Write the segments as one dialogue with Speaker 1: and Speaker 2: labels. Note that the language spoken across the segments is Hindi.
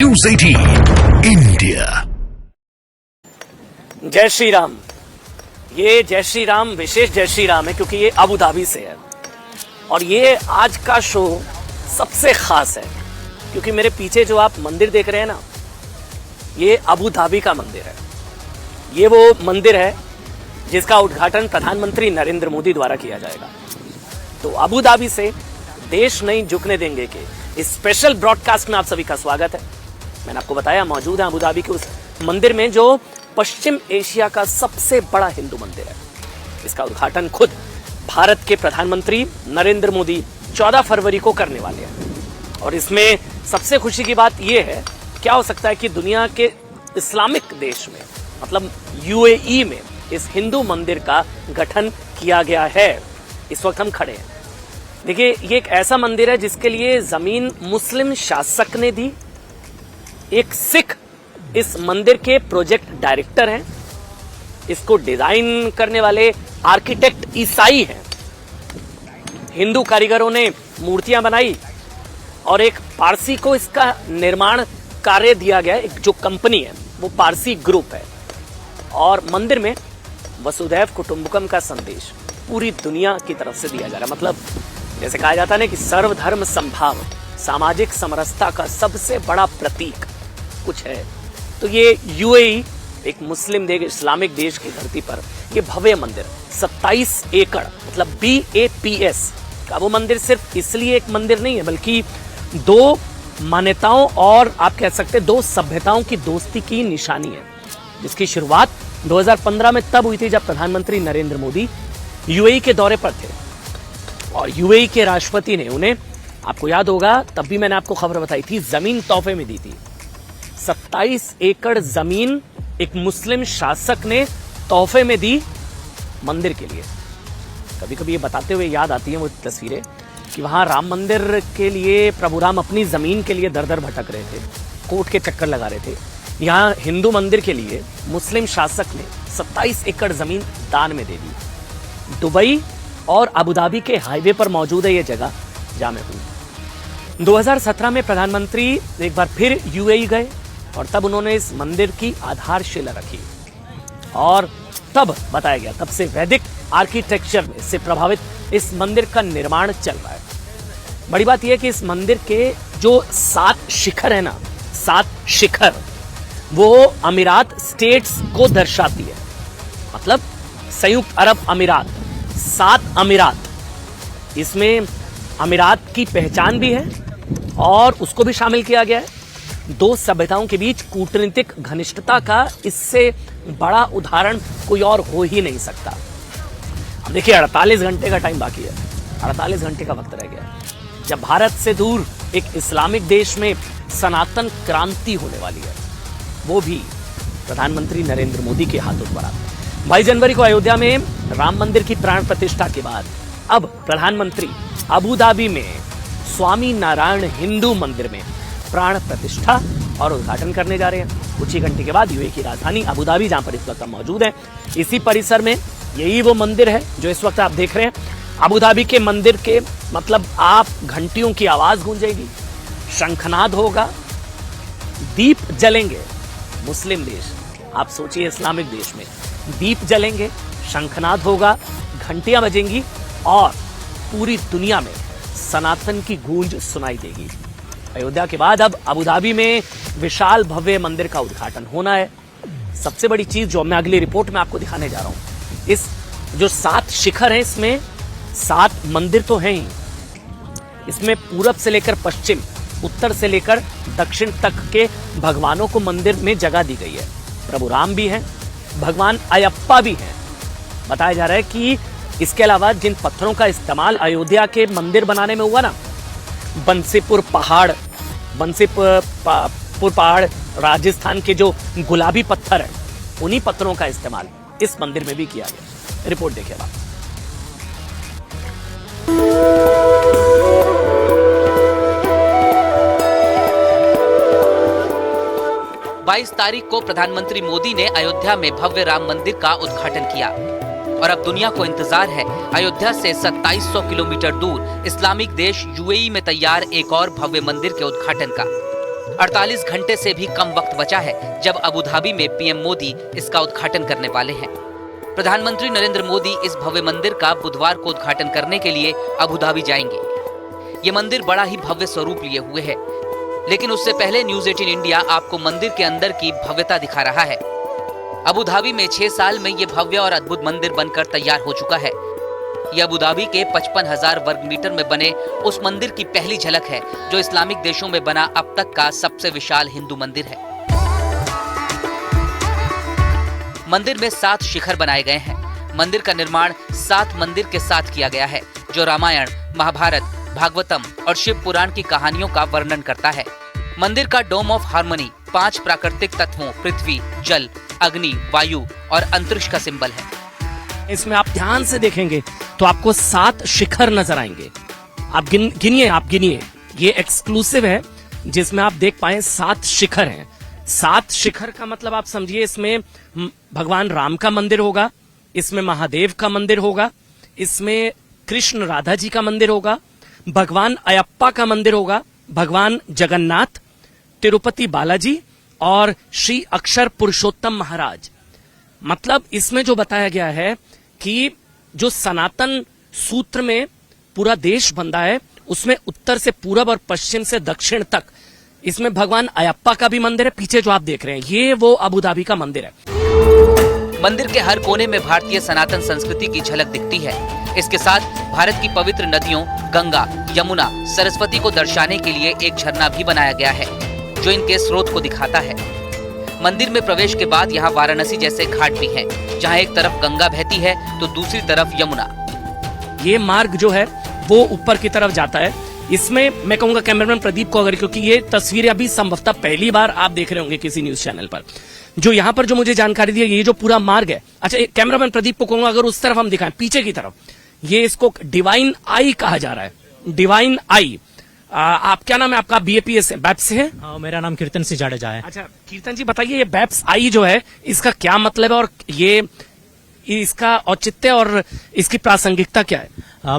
Speaker 1: News 18 India.
Speaker 2: जय श्री राम। ये जय श्री राम विशेष जय श्री राम है क्योंकि ये अबू धाबी से है और ये आज का शो सबसे खास है क्योंकि मेरे पीछे जो आप मंदिर देख रहे हैं ना, ये अबू धाबी का मंदिर है। ये वो मंदिर है जिसका उद्घाटन प्रधानमंत्री नरेंद्र मोदी द्वारा किया जाएगा। तो अबू धाबी से देश नहीं झुकने देंगे के इस स्पेशल ब्रॉडकास्ट में आप सभी का स्वागत है। मैंने आपको बताया मौजूद है अबू धाबी के उस मंदिर में जो पश्चिम एशिया का सबसे बड़ा हिंदू मंदिर है। इसका उद्घाटन खुद भारत के प्रधानमंत्री नरेंद्र मोदी 14 फरवरी को करने वाले हैं और इसमें सबसे खुशी की बात यह है, क्या हो सकता है कि दुनिया के इस्लामिक देश में मतलब यूएई में इस हिंदू मंदिर का गठन किया गया है। इस वक्त हम खड़े हैं। देखिए, ये एक ऐसा मंदिर है जिसके लिए जमीन मुस्लिम शासक ने दी। एक सिख इस मंदिर के प्रोजेक्ट डायरेक्टर हैं। इसको डिजाइन करने वाले आर्किटेक्ट ईसाई हैं। हिंदू कारीगरों ने मूर्तियां बनाई और एक पारसी को इसका निर्माण कार्य दिया गया। एक जो कंपनी है वो पारसी ग्रुप है और मंदिर में वसुधैव कुटुंबकम का संदेश पूरी दुनिया की तरफ से दिया जा रहा है। मतलब जैसे कहा जाता है ना कि सर्वधर्म संभाव, सामाजिक समरसता का सबसे बड़ा प्रतीक कुछ है। तो ये यूएई एक मुस्लिम देश, इस्लामिक देश की धरती पर ये भव्य मंदिर 27 एकड़ मतलब BAPS का वो मंदिर सिर्फ इसलिए एक मंदिर नहीं है बल्कि दो मान्यताओं और आप कह सकते हैं दो सभ्यताओं की दोस्ती की निशानी है, जिसकी शुरुआत 2015 में तब हुई थी जब प्रधानमंत्री नरेंद्र मोदी यूएई के दौरे पर थे और यूएई के राष्ट्रपति ने उन्हें, आपको याद होगा तब भी मैंने आपको खबर बताई थी, जमीन तोहफे में दी थी। 27 एकड़ जमीन एक मुस्लिम शासक ने तोहफे में दी मंदिर के लिए। कभी कभी ये बताते हुए याद आती है वो तस्वीरें कि वहां राम मंदिर के लिए प्रभु राम अपनी जमीन के लिए दर दर भटक रहे थे, कोर्ट के चक्कर लगा रहे थे। यहाँ हिंदू मंदिर के लिए मुस्लिम शासक ने 27 एकड़ जमीन दान में दे दी। दुबई और अबू धाबी के हाईवे पर मौजूद है ये जगह जहां मैं हूं। 2017 में प्रधानमंत्री एक बार फिर यूएई गए और तब उन्होंने इस मंदिर की आधारशिला रखी और तब बताया गया, तब से वैदिक आर्किटेक्चर से प्रभावित इस मंदिर का निर्माण चल रहा है। बड़ी बात यह है कि इस मंदिर के जो 7 शिखर है ना, 7 शिखर वो अमीरात स्टेट्स को दर्शाती है। मतलब संयुक्त अरब अमीरात, 7 अमीरात, इसमें अमीरात की पहचान भी है और उसको भी शामिल किया गया है। दो सभ्यताओं के बीच कूटनीतिक घनिष्ठता का इससे बड़ा उदाहरण कोई और हो ही नहीं सकता। अब देखिए, 48 घंटे का टाइम बाकी है, 48 घंटे का वक्त रह गया है जब भारत से दूर एक इस्लामिक देश में सनातन क्रांति होने वाली है, वो भी प्रधानमंत्री नरेंद्र मोदी के हाथों द्वारा। 22 जनवरी को अयोध्या में राम मंदिर की प्राण प्रतिष्ठा के बाद अब प्रधानमंत्री अबू धाबी में स्वामी नारायण हिंदू मंदिर में प्राण प्रतिष्ठा और उद्घाटन करने जा रहे हैं। कुछ ही घंटे के बाद यूएई की राजधानी अबू धाबी, जहां पर इस वक्त हम मौजूद हैं, इसी परिसर में यही वो मंदिर है जो इस वक्त आप देख रहे हैं। अबू धाबी के मंदिर के मतलब आप घंटियों की आवाज गूंजेगी, शंखनाद होगा, दीप जलेंगे। मुस्लिम देश, आप सोचिए इस्लामिक देश में दीप जलेंगे, शंखनाद होगा, घंटियां बजेंगी और पूरी दुनिया में सनातन की गूंज सुनाई देगी। अयोध्या के बाद अब अबू धाबी में विशाल भव्य मंदिर का उद्घाटन होना है। सबसे बड़ी चीज जो मैं अगली रिपोर्ट में आपको दिखाने जा रहा हूं, इस जो 7 शिखर हैं इसमें 7 मंदिर तो हैं ही, इसमें पूरब से लेकर पश्चिम, उत्तर से लेकर दक्षिण तक के भगवानों को मंदिर में जगह दी गई है। प्रभु राम भी हैं, भगवान अयप्पा भी हैं। बताया जा रहा है कि इसके अलावा जिन पत्थरों का इस्तेमाल अयोध्या के मंदिर बनाने में हुआ ना, बंसीपुर पहाड़, राजस्थान के जो गुलाबी पत्थर है, उन्हीं पत्थरों का इस्तेमाल इस मंदिर में भी किया गया। रिपोर्ट देखिए आप।
Speaker 3: 22 तारीख को प्रधानमंत्री मोदी ने अयोध्या में भव्य राम मंदिर का उद्घाटन किया और अब दुनिया को इंतजार है अयोध्या से 2700 किलोमीटर दूर इस्लामिक देश यूएई में तैयार एक और भव्य मंदिर के उद्घाटन का। 48 घंटे से भी कम वक्त बचा है जब अबू धाबी में पीएम मोदी इसका उद्घाटन करने वाले हैं। प्रधानमंत्री नरेंद्र मोदी इस भव्य मंदिर का बुधवार को उद्घाटन करने के लिए अबू धाबी जाएंगे। ये मंदिर बड़ा ही भव्य स्वरूप लिए हुए है, लेकिन उससे पहले न्यूज 18 इंडिया आपको मंदिर के अंदर की भव्यता दिखा रहा है। अबू धाबी में 6 साल में ये भव्य और अद्भुत मंदिर बनकर तैयार हो चुका है। ये अबू धाबी के 55,000 वर्ग मीटर में बने उस मंदिर की पहली झलक है जो इस्लामिक देशों में बना अब तक का सबसे विशाल हिंदू मंदिर है। मंदिर में 7 शिखर बनाए गए हैं। मंदिर का निर्माण 7 मंदिर के साथ किया गया है जो रामायण, महाभारत, भागवतम और शिव पुराण की कहानियों का वर्णन करता है। मंदिर का डोम ऑफ हार्मनी 5 प्राकृतिक तत्वों पृथ्वी, जल, अग्नि, वायु और अंतरिक्ष का सिंबल है।
Speaker 2: इसमें आप ध्यान से देखेंगे तो आपको 7 शिखर नजर आएंगे। आप गिनिए, ये एक्सक्लूसिव है जिसमें आप देख पाए 7 शिखर हैं। 7 शिखर का मतलब आप समझिए, इसमें भगवान राम का मंदिर होगा, इसमें महादेव का मंदिर होगा, इसमें कृष्ण राधा जी का मंदिर होगा, भगवान अयप्पा का मंदिर होगा, भगवान जगन्नाथ, तिरुपति बालाजी और श्री अक्षर पुरुषोत्तम महाराज। मतलब इसमें जो बताया गया है कि जो सनातन सूत्र में पूरा देश बंधा है, उसमें उत्तर से पूरब और पश्चिम से दक्षिण तक इसमें भगवान अयप्पा का भी मंदिर है। पीछे जो आप देख रहे हैं ये वो अबू धाबी का मंदिर है।
Speaker 3: मंदिर के हर कोने में भारतीय सनातन संस्कृति की झलक दिखती है। इसके साथ भारत की पवित्र नदियों गंगा, यमुना, सरस्वती को दर्शाने के लिए एक झरना भी बनाया गया है जो इनके स्रोत को दिखाता है। मंदिर में प्रवेश के बाद यहाँ वाराणसी जैसे घाट भी हैं, जहाँ एक तरफ गंगा बहती है तो दूसरी तरफ यमुना।
Speaker 2: ये मार्ग जो है वो ऊपर की तरफ जाता है। इसमें मैं कहूंगा कैमरामैन प्रदीप को, अगर क्योंकि ये तस्वीरें अभी संभवतः पहली बार आप देख रहे होंगे किसी न्यूज चैनल पर, जो यहाँ पर जो मुझे जानकारी दी है, ये जो पूरा मार्ग है, अच्छा कैमरामैन प्रदीप को कहूंगा अगर उस तरफ हम दिखाएं, पीछे की तरफ, ये इसको डिवाइन आई कहा जा रहा है। Divine I. आप क्या नाम है आपका? बीएपीएस बैप्स से है?
Speaker 4: हाँ, मेरा नाम कीर्तन सिंह जाडेजा है।
Speaker 2: अच्छा कीर्तन जी बताइए, ये बैप्स आई जो है इसका क्या मतलब है और ये इसका औचित्य और इसकी प्रासंगिकता क्या है?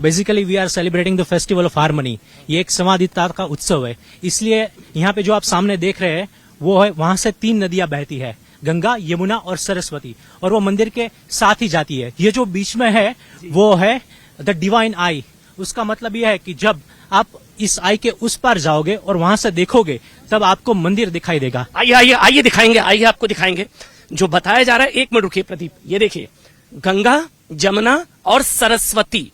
Speaker 4: Basically we are celebrating the festival of harmony. ये एक संवादिता का उत्सव है, इसलिए यहाँ पे जो आप सामने देख रहे हैं वो है, वहां से 3 नदियां बहती है, गंगा, यमुना और सरस्वती, और वो मंदिर के साथ ही जाती है। ये जो बीच में है वो है द डिवाइन आई। उसका मतलब ये है कि जब आप इस आई के उस पार जाओगे और वहां से देखोगे तब आपको मंदिर दिखाई देगा।
Speaker 2: आइए दिखाएंगे, आइए आपको दिखाएंगे जो बताया जा रहा है। 1 मिनट रुकिए प्रदीप, ये देखिए गंगा, जमुना और सरस्वती।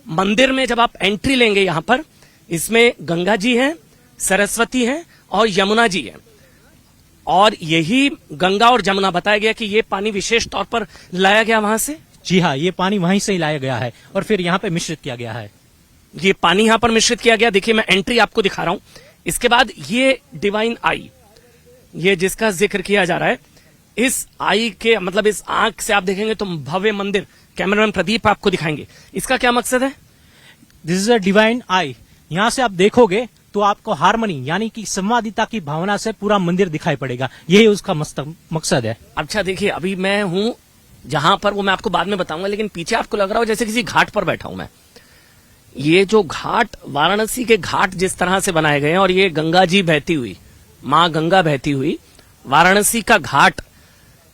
Speaker 2: मंदिर में जब आप एंट्री लेंगे यहाँ पर, इसमें गंगा जी हैं, सरस्वती हैं और यमुना जी हैं। और यही गंगा और जमुना बताया गया कि ये पानी विशेष तौर पर लाया गया वहां से।
Speaker 4: जी हाँ, ये पानी वहीं से ही लाया गया है और फिर यहाँ पे मिश्रित किया गया है।
Speaker 2: ये पानी यहां पर मिश्रित किया गया। देखिए मैं एंट्री आपको दिखा रहा हूं। इसके बाद ये डिवाइन आई, ये जिसका जिक्र किया जा रहा है, इस आई के मतलब इस आंख से आप देखेंगे तो भव्य मंदिर, कैमरामैन प्रदीप आपको दिखाएंगे। इसका क्या मकसद है?
Speaker 4: This is a divine I. यहाँ से आप देखोगे तो आपको हार्मनी यानी कि संवादिता की भावना से पूरा मंदिर दिखाई पड़ेगा। यही उसका मकसद है।
Speaker 2: अच्छा देखिए, अभी मैं हूं जहां पर, वो मैं आपको बाद में बताऊंगा, लेकिन पीछे आपको लग रहा हो जैसे किसी घाट पर बैठा हूं मैं। ये जो घाट, वाराणसी के घाट जिस तरह से बनाए गए हैं, और ये गंगा जी बहती हुई, मां गंगा बहती हुई वाराणसी का घाट,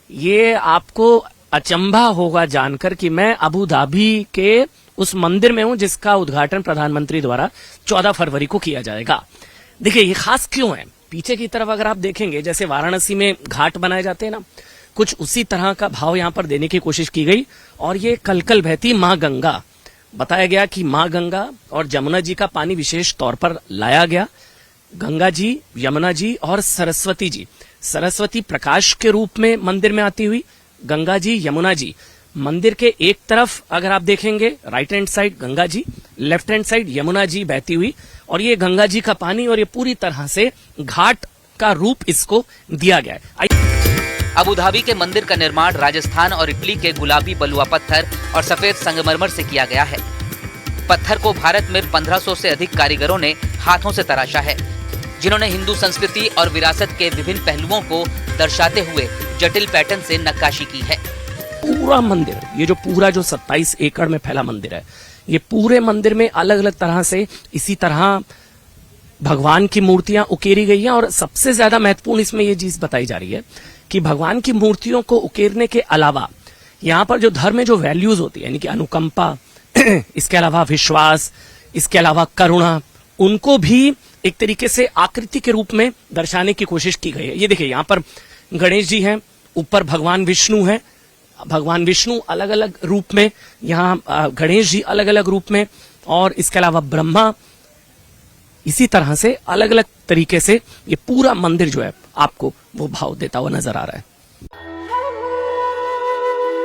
Speaker 2: ये आपको अचंभा होगा जानकर कि मैं अबू धाबी के उस मंदिर में हूं जिसका उद्घाटन प्रधानमंत्री द्वारा 14 फरवरी को किया जाएगा। देखिए ये खास क्यों है? पीछे की तरफ अगर आप देखेंगे, जैसे वाराणसी में घाट बनाए जाते हैं ना, कुछ उसी तरह का भाव यहां पर देने की कोशिश की गई। और ये कलकल बहती मां गंगा, बताया गया कि मां गंगा और जमुना जी का पानी विशेष तौर पर लाया गया। गंगा जी, यमुना जी और सरस्वती जी, सरस्वती प्रकाश के रूप में मंदिर में आती हुई, गंगा जी, यमुना जी। मंदिर के एक तरफ अगर आप देखेंगे, right hand side Ganga ji, left hand side Yamuna ji बहती हुई, और ये गंगा जी का पानी, और ये पूरी तरह से घाट का रूप इसको दिया गया है।
Speaker 3: अबू धाबी के मंदिर का निर्माण राजस्थान और इटली के गुलाबी बलुआ पत्थर और सफेद संगमरमर से किया गया है। पत्थर को भारत में 1500 से अधिक कारीगरों ने हाथों से तराशा है, जिन्होंने हिंदू संस्कृति और विरासत के विभिन्न पहलुओं को दर्शाते हुए जटिल पैटर्न से नक्काशी की है।
Speaker 2: पूरा मंदिर, ये जो पूरा जो 27 एकड़ में फैला मंदिर है, ये पूरे मंदिर में अलग अलग तरह से इसी तरह भगवान की मूर्तियां उकेरी गई हैं और सबसे ज्यादा महत्वपूर्ण इसमें यह चीज बताई जा रही है कि भगवान की मूर्तियों को उकेरने के अलावा यहाँ पर जो धर्म में जो वैल्यूज होती है, यानी कि अनुकंपा, इसके अलावा विश्वास, इसके अलावा करुणा, उनको भी एक तरीके से आकृति के रूप में दर्शाने की कोशिश की गई है। ये देखिए, यहाँ पर गणेश जी हैं, ऊपर भगवान विष्णु हैं, भगवान विष्णु अलग अलग रूप में, यहाँ गणेश जी अलग अलग रूप में, और इसके अलावा ब्रह्मा, इसी तरह से अलग अलग तरीके से ये पूरा मंदिर जो है आपको वो भाव देता हुआ नजर आ रहा है।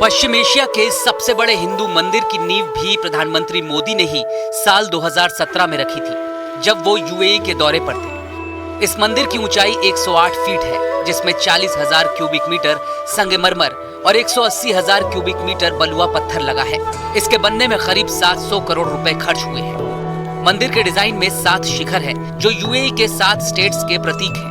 Speaker 3: पश्चिम एशिया के सबसे बड़े हिंदू मंदिर की नींव भी प्रधानमंत्री मोदी ने ही साल 2017 में रखी थी, जब वो यूएई के दौरे पर थे। इस मंदिर की ऊंचाई 108 फीट है, जिसमें 40,000 क्यूबिक मीटर संगमरमर और 180,000 क्यूबिक मीटर बलुआ पत्थर लगा है। इसके बनने में करीब 700 करोड़ रुपए खर्च हुए हैं। मंदिर के डिजाइन में 7 शिखर है, जो यूएई के 7 स्टेट्स के प्रतीक है।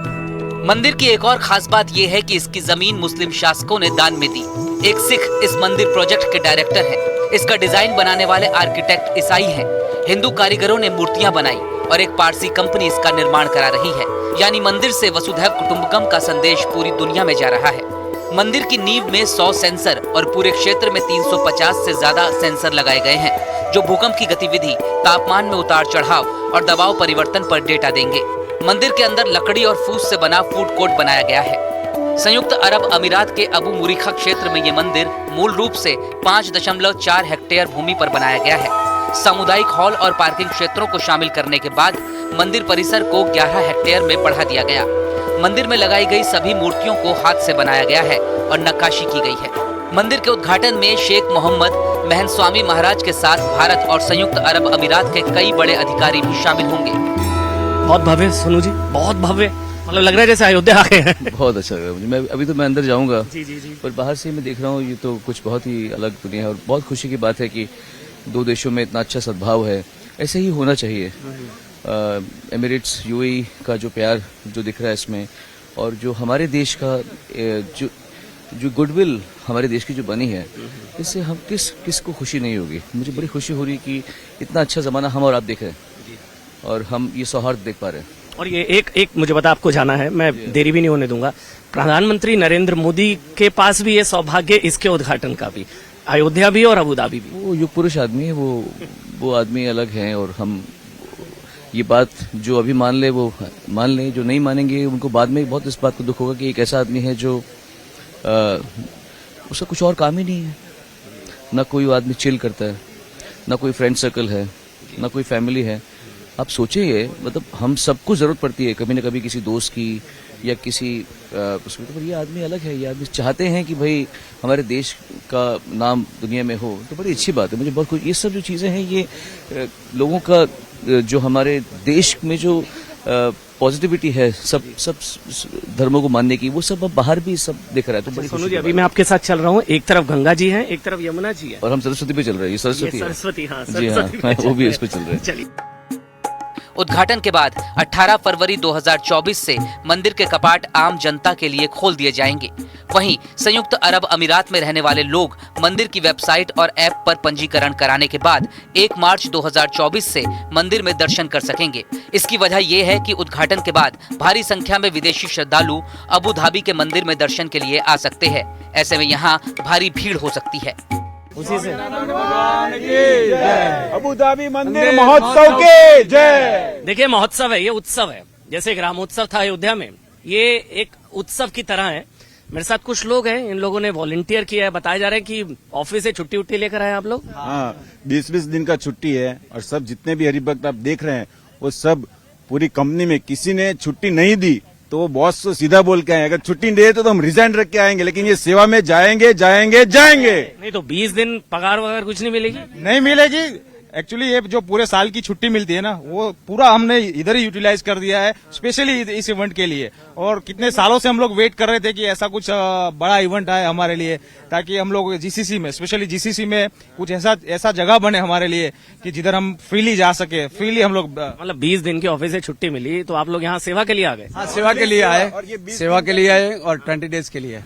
Speaker 3: मंदिर की एक और खास बात यह है कि इसकी जमीन मुस्लिम शासकों ने दान में दी। एक सिख इस मंदिर प्रोजेक्ट के डायरेक्टर हैं। इसका डिजाइन बनाने वाले आर्किटेक्ट ईसाई हैं। हिंदू कारीगरों ने मूर्तियां बनाई और एक पारसी कंपनी इसका निर्माण करा रही है। यानी मंदिर से वसुधैव कुटुंबकम का संदेश पूरी दुनिया में जा रहा है। मंदिर की नींव में 100 सेंसर और पूरे क्षेत्र में 350 से ज्यादा सेंसर लगाए गए हैं, जो भूकंप की गतिविधि, तापमान में उतार चढ़ाव और दबाव परिवर्तन पर डेटा देंगे। मंदिर के अंदर लकड़ी और फूस से बना फूड कोर्ट बनाया गया है। संयुक्त अरब अमीरात के अबू मुरीखा क्षेत्र में ये मंदिर मूल रूप से 5.4 हेक्टेयर भूमि पर बनाया गया है। सामुदायिक हॉल और पार्किंग क्षेत्रों को शामिल करने के बाद मंदिर परिसर को 11 हेक्टेयर में बढ़ा दिया गया। मंदिर में लगाई गई सभी मूर्तियों को हाथ से बनाया गया है और नक्काशी की गई है। मंदिर के उद्घाटन में शेख मोहम्मद महन स्वामी महाराज के साथ भारत और संयुक्त अरब अमीरात के कई बड़े अधिकारी भी शामिल होंगे।
Speaker 2: बहुत भव्य सोनू जी, बहुत भव्य, मतलब लग रहा है जैसे अयोध्या आ गए हैं।
Speaker 5: बहुत अच्छा लग रहा है मुझे। मैं अभी तो मैं अंदर जाऊंगा,
Speaker 2: जी जी जी।
Speaker 5: पर बाहर से मैं देख रहा हूँ, ये तो कुछ बहुत ही अलग दुनिया है और बहुत खुशी की बात है कि दो देशों में इतना अच्छा सद्भाव है। ऐसे ही होना चाहिए। एमिरेट्स यूएई का जो प्यार जो दिख रहा है इसमें, और जो हमारे देश का जो गुडविल हमारे देश की जो बनी है, इससे हम किस को खुशी नहीं होगी। मुझे बड़ी खुशी हो रही है कि इतना अच्छा जमाना हम और आप देख रहे हैं और हम ये सौहार्द देख पा रहे हैं।
Speaker 2: और ये एक मुझे बता, आपको जाना है, मैं देरी भी नहीं होने दूंगा। प्रधानमंत्री नरेंद्र मोदी के पास भी ये सौभाग्य इसके उद्घाटन का भी, अयोध्या भी और अबू धाबी भी।
Speaker 5: वो युग पुरुष आदमी है, वो आदमी अलग हैं और हम ये बात जो अभी मान ले वो मान लें, जो नहीं मानेंगे उनको बाद में बहुत इस बात को दुख होगा कि एक ऐसा आदमी है जो उसका कुछ और काम ही नहीं है। ना कोई आदमी चिल करता है, ना कोई फ्रेंड सर्कल है, ना कोई फैमिली है। आप सोचिए, मतलब हम सबको जरूरत पड़ती है कभी न कभी किसी दोस्त की या किसी पर ये आदमी अलग है। ये आदमी चाहते हैं कि भाई हमारे देश का नाम दुनिया में हो, तो बड़ी अच्छी बात है। मुझे बहुत कुछ ये सब जो चीजें हैं, ये लोगों का जो हमारे देश में जो पॉजिटिविटी है सब धर्मों को मानने की, वो सब अब बाहर भी सब दिख रहा है। तो बड़ी
Speaker 2: सोनू जी, अभी मैं आपके साथ चल रहा हूँ, एक तरफ गंगा जी हैं, एक तरफ यमुना जी है,
Speaker 5: और हम सरस्वती पे चल रहे हैं। ये सरस्वती
Speaker 2: हाँ,
Speaker 5: जी हाँ, वो भी इस पे चल रहे हैं।
Speaker 2: चलिए।
Speaker 3: उद्घाटन के बाद 18 फरवरी 2024 से मंदिर के कपाट आम जनता के लिए खोल दिए जाएंगे। वहीं संयुक्त अरब अमीरात में रहने वाले लोग मंदिर की वेबसाइट और ऐप पर पंजीकरण कराने के बाद 1 मार्च 2024 से मंदिर में दर्शन कर सकेंगे। इसकी वजह यह है कि उद्घाटन के बाद भारी संख्या में विदेशी श्रद्धालु अबू धाबी के मंदिर में दर्शन के लिए आ सकते हैं। ऐसे में यहाँ भारी भीड़ हो सकती है।
Speaker 2: उसी से
Speaker 6: अबू धाबी मंदिर महोत्सव के जय।
Speaker 2: देखिए, महोत्सव है, ये उत्सव है। जैसे एक रामोत्सव था अयोध्या में, ये एक उत्सव की तरह है। मेरे साथ कुछ लोग हैं, इन लोगों ने वॉलंटियर किया है। बताया जा रहा है कि ऑफिस से छुट्टी उट्टी लेकर आए आप लोग।
Speaker 6: हाँ, 20-20 दिन का छुट्टी है और सब जितने भी हरिभक्त आप देख रहे हैं, वो सब पूरी कंपनी में किसी ने छुट्टी नहीं दी तो वो बॉस को सीधा बोल के आए, अगर छुट्टी दे तो हम रिजाइन रख के आएंगे, लेकिन ये सेवा में जाएंगे जाएंगे जाएंगे।
Speaker 2: नहीं तो 20 दिन पगार वगैरह कुछ नहीं मिलेगी?
Speaker 7: नहीं मिलेगी। एक्चुअली ये जो पूरे साल की छुट्टी मिलती है ना, वो पूरा हमने इधर ही यूटिलाइज कर दिया है, स्पेशली इस इवेंट के लिए। और कितने सालों से हम लोग वेट कर रहे थे कि ऐसा कुछ बड़ा इवेंट आए हमारे लिए, ताकि हम लोग जीसीसी में, स्पेशली जीसीसी में कुछ ऐसा जगह बने हमारे लिए कि जिधर हम फ्रीली जा सके। फ्रीली हम लोग,
Speaker 2: मतलब 20 दिन की ऑफिस से छुट्टी मिली तो आप लोग यहाँ सेवा के लिए आ गए?
Speaker 7: हाँ, सेवा के लिए आए, सेवा के लिए आए और 20 डेज के लिए।